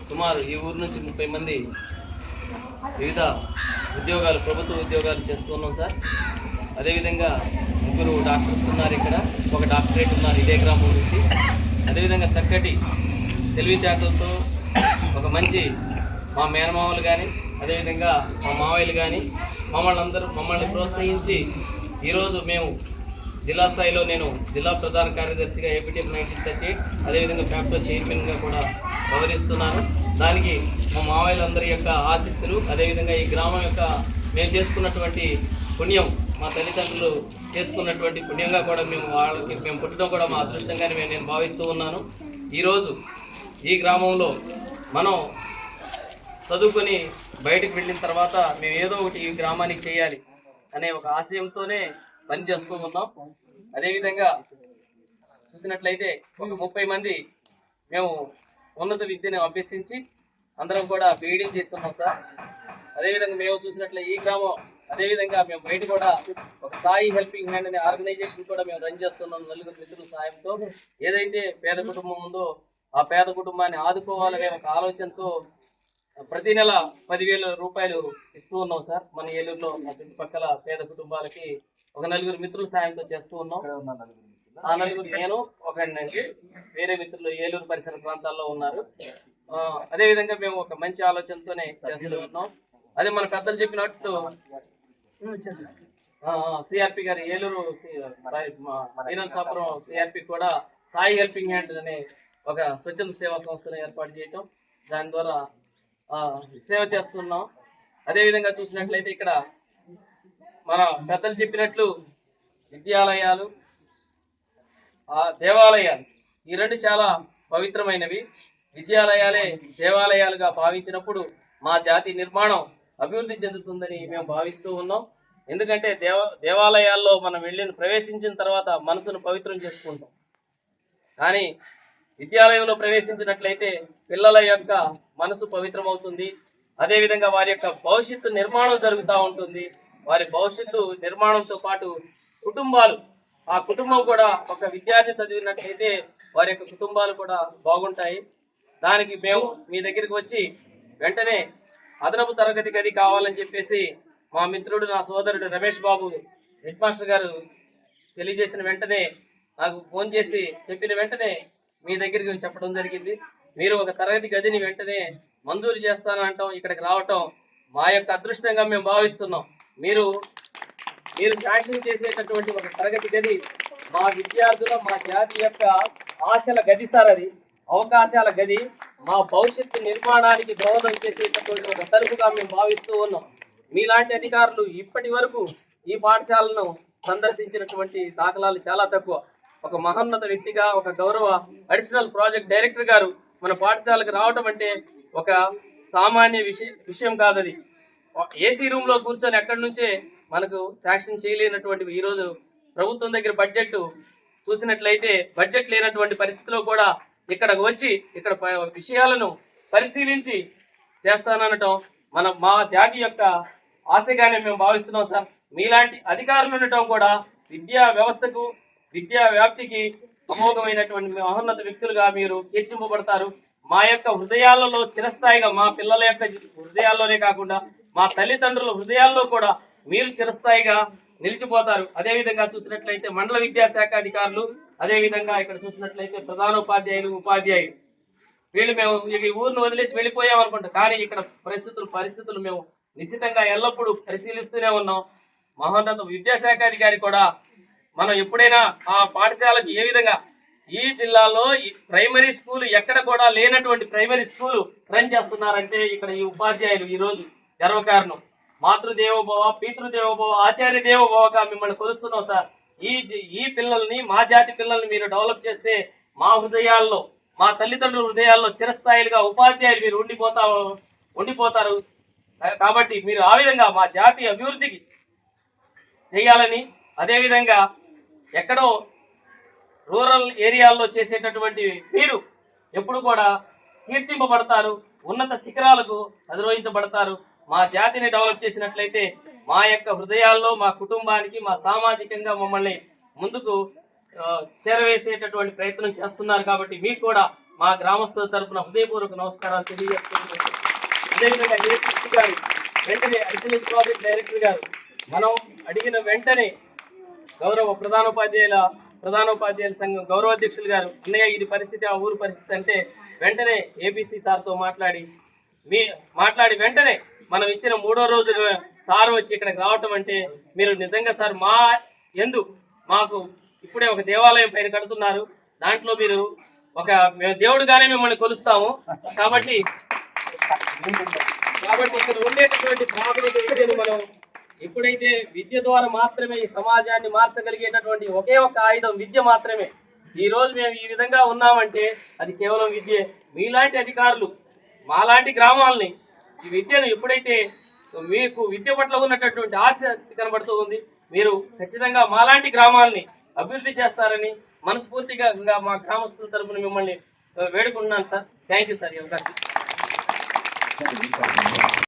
సుమారు ఈ ఊరు నుంచి 30 మంది వివిధ ఉద్యోగాలు, ప్రభుత్వ ఉద్యోగాలు చేస్తున్నాం సార్. అదేవిధంగా 3 డాక్టర్స్ ఉన్నారు, ఇక్కడ ఒక డాక్టరేట్ ఉన్నారు ఇదే గ్రామం నుంచి. అదేవిధంగా చక్కటి తెలివితేటలతో ఒక మంచి మా మేనమామలు కానీ, అదేవిధంగా మా మావయ్యలు కానీ మమ్మల్ని ప్రోత్సహించి ఈరోజు మేము జిల్లా స్థాయిలో నేను జిల్లా ప్రధాన కార్యదర్శిగా ఏపీటీఎఫ్ 1938, అదేవిధంగా ఫ్యాప్టో చైర్మన్గా కూడా వ్యవహరిస్తున్నాను. దానికి మా మావయ్యలందరి యొక్క ఆశీస్సులు, అదేవిధంగా ఈ గ్రామం యొక్క మేము చేసుకున్నటువంటి పుణ్యం, మా తల్లిదండ్రులు చేసుకున్నటువంటి పుణ్యంగా కూడా మేము పుట్టడం కూడా మా అదృష్టంగానే నేను భావిస్తూ ఉన్నాను. ఈరోజు ఈ గ్రామంలో మనం చదువుకొని బయటకు వెళ్ళిన తర్వాత మేము ఏదో ఒకటి ఈ గ్రామానికి చేయాలి అనే ఒక ఆశయంతోనే పనిచేస్తూ ఉన్నాం. అదేవిధంగా చూసినట్లయితే ఒక 30 మంది మేము ఉన్నత విద్యను అభ్యసించి అందరం కూడా బీఈడీలు చేస్తున్నాం సార్. అదేవిధంగా మేము చూసినట్లయితే ఈ గ్రామం, అదేవిధంగా మేము బయట కూడా ఒక సాయి హెల్పింగ్ హ్యాండ్ అనే ఆర్గనైజేషన్ కూడా మేము రన్ చేస్తున్నాం 4 మిత్రుల సాయంతో. ఏదైతే పేద కుటుంబం ఉందో ఆ పేద కుటుంబాన్ని ఆదుకోవాలనే ఒక ఆలోచనతో ప్రతి నెల 10,000 రూపాయలు ఇస్తూ ఉన్నాం సార్. మన ఏలూరులో మా చుట్టుపక్కల పేద కుటుంబాలకి ఒక 4 మిత్రుల సాయంతో చేస్తూ ఉన్నాం. ఆ 4 నేను ఒకనండి, వేరే మిత్రులు ఏలూరు పరిసర ప్రాంతాల్లో ఉన్నారు. అదేవిధంగా మేము ఒక మంచి ఆలోచనతోనే చేస్తూ ఉన్నాం. అదే మన పెద్దలు చెప్పినట్టు సిఆర్పి గారు ఏలూరు సాపురం సిఆర్పి కూడా సాయి హెల్పింగ్ హ్యాండ్ అనే ఒక స్వచ్ఛంద సేవా సంస్థను ఏర్పాటు చేయటం, దాని ద్వారా సేవ చేస్తున్నాం. అదేవిధంగా చూసినట్లయితే ఇక్కడ మన పెద్దలు చెప్పినట్లు విద్యాలయాలు, దేవాలయాలు ఈ 2 చాలా పవిత్రమైనవి. విద్యాలయాలే దేవాలయాలుగా భావించినప్పుడు మా జాతి నిర్మాణం అభివృద్ధి చెందుతుందని మేము భావిస్తూ ఉన్నాం. ఎందుకంటే దేవాలయాల్లో మనం ప్రవేశించిన తర్వాత మనసును పవిత్రం చేసుకుంటాం. కానీ విద్యాలయంలో ప్రవేశించినట్లయితే పిల్లల యొక్క మనసు పవిత్రమవుతుంది. అదేవిధంగా వారి యొక్క భవిష్యత్తు నిర్మాణం జరుగుతూ ఉంటుంది. వారి భవిష్యత్తు నిర్మాణంతో పాటు కుటుంబాలు, ఆ కుటుంబం కూడా ఒక విద్యార్థి చదివినట్లయితే వారి యొక్క కుటుంబాలు కూడా బాగుంటాయి. దానికి మేము మీ దగ్గరికి వచ్చి వెంటనే అదనపు తరగతి గది కావాలని చెప్పేసి మా మిత్రుడు, నా సోదరుడు రమేష్ బాబు హెడ్ మాస్టర్ గారు తెలియజేసిన వెంటనే నాకు ఫోన్ చేసి చెప్పిన వెంటనే మీ దగ్గరికి చెప్పడం జరిగింది. మీరు ఒక తరగతి గదిని వెంటనే మంజూరు చేస్తానంటాం, ఇక్కడికి రావటం మా యొక్క అదృష్టంగా మేము భావిస్తున్నాం. మీరు శాంక్షన్ చేసేటటువంటి ఒక తరగతి గది మా విద్యార్థుల, మా జాతి యొక్క ఆశల గది సార్. అది అవకాశాల గది, మా భవిష్యత్తు నిర్మాణానికి దోహదం చేసేటటువంటి ఒక తరపుగా మేము భావిస్తూ ఉన్నాం. మీలాంటి అధికారులు ఇప్పటి వరకు ఈ పాఠశాలను సందర్శించినటువంటి దాఖలాలు చాలా తక్కువ. ఒక మహోన్నత వ్యక్తిగా, ఒక గౌరవ అడిషనల్ ప్రాజెక్ట్ డైరెక్టర్ గారు మన పాఠశాలకు రావటం అంటే ఒక సామాన్య విషయం కాదు. అది ఏసీ రూమ్ లో కూర్చొని ఎక్కడి నుంచే మనకు శాంక్షన్ చేయలేనటువంటి ఈరోజు ప్రభుత్వం దగ్గర బడ్జెట్ చూసినట్లయితే బడ్జెట్ లేనటువంటి పరిస్థితిలో కూడా ఇక్కడకు వచ్చి ఇక్కడ విషయాలను పరిశీలించి చేస్తాననటం మా జాతి యొక్క ఆశగానే మేము భావిస్తున్నాం సార్. మీలాంటి అధికారులు ఉండటం కూడా విద్యా వ్యవస్థకు, విద్యా వ్యాప్తికి అమోఘమైనటువంటి మహోన్నత వ్యక్తులుగా మీరు తీర్చింపబడతారు. మా యొక్క హృదయాలలో చిరస్థాయిగా, మా పిల్లల యొక్క హృదయాల్లోనే కాకుండా మా తల్లిదండ్రుల హృదయాల్లో కూడా మీరు చిరస్థాయిగా నిలిచిపోతారు. అదేవిధంగా చూసినట్లయితే మండల విద్యాశాఖ అధికారులు, అదేవిధంగా ఇక్కడ చూసినట్లయితే ప్రధానోపాధ్యాయులు, ఉపాధ్యాయులు, వీళ్ళు మేము ఈ ఊరిని వదిలేసి వెళ్ళిపోయాం అనుకుంటాం. కానీ ఇక్కడ పరిస్థితులు మేము నిశ్చితంగా ఎల్లప్పుడూ పరిశీలిస్తూనే ఉన్నాం. మహోన్నత విద్యాశాఖ అధికారి కూడా మనం ఎప్పుడైనా ఆ పాఠశాలకు ఏ విధంగా ఈ జిల్లాలో ప్రైమరీ స్కూల్ ఎక్కడ కూడా లేనటువంటి ప్రైమరీ స్కూల్ రన్ చేస్తున్నారంటే ఇక్కడ ఈ ఉపాధ్యాయులు ఈరోజు గర్వకారణం. మాతృదేవోభవ, పితృదేవోభవ, ఆచార్య దేవోభవగా మిమ్మల్ని కొలుస్తున్నాం సార్. ఈ పిల్లల్ని, మా జాతి పిల్లల్ని మీరు డెవలప్ చేస్తే మా హృదయాల్లో, మా తల్లిదండ్రుల హృదయాల్లో చిరస్థాయిలుగా ఉపాధ్యాయులు మీరు ఉండిపోతారు. కాబట్టి మీరు ఆ విధంగా మా జాతి అభివృద్ధికి చేయాలని, అదేవిధంగా ఎక్కడో రూరల్ ఏరియాల్లో చేసేటటువంటి మీరు ఎప్పుడు కూడా కీర్తింపబడతారు, ఉన్నత శిఖరాలకు అధిరోహించబడతారు. మా జాతిని డెవలప్ చేసినట్లయితే మా యొక్క హృదయాల్లో, మా కుటుంబానికి, మా సామాజికంగా మమ్మల్ని ముందుకు చేరవేసేటటువంటి ప్రయత్నం చేస్తున్నారు. కాబట్టి మీకు కూడా మా గ్రామస్తుల తరపున హృదయపూర్వక నమస్కారాలు తెలియజేస్తున్నాను. అదేవిధంగా ఏపీ గారు వెంటనే అడిషనల్ ప్రాజెక్ట్ డైరెక్టర్ గారు మనం అడిగిన వెంటనే గౌరవ ప్రధానోపాధ్యాయుల సంఘం గౌరవ అధ్యక్షులు గారు అన్నయ్య ఇది పరిస్థితి, ఆ ఊరు పరిస్థితి అంటే వెంటనే ఏపీసీ సార్తో మాట్లాడి వెంటనే మనం ఇచ్చిన 3వ రోజు సార్ వచ్చి ఇక్కడికి రావటం అంటే మీరు నిజంగా సార్ మాకు ఇప్పుడే ఒక దేవాలయం పైన కడుతున్నారు, దాంట్లో మీరు మేము దేవుడుగానే మిమ్మల్ని కొలుస్తాము. కాబట్టి ఇక్కడ ఉండేటటువంటి ప్రాథమిక విద్యను మనం ఎప్పుడైతే విద్య ద్వారా మాత్రమే ఈ సమాజాన్ని మార్చగలిగేటటువంటి ఒకే ఒక ఆయుధం విద్య మాత్రమే. ఈ రోజు మేము ఈ విధంగా ఉన్నామంటే అది కేవలం విద్యే. మీలాంటి అధికారులు మాలాంటి గ్రామాలని ఈ విద్యను ఎప్పుడైతే మీకు విద్య పట్ల ఉన్నటువంటి ఆసక్తి కనబడుతూ ఉంది, మీరు ఖచ్చితంగా మాలాంటి గ్రామాలని అభివృద్ధి చేస్తారని మనస్ఫూర్తిగా మా గ్రామస్తుల తరపున మిమ్మల్ని వేడుకుంటున్నాను సార్. థ్యాంక్ యూ సార్ ఈ అవకాశం.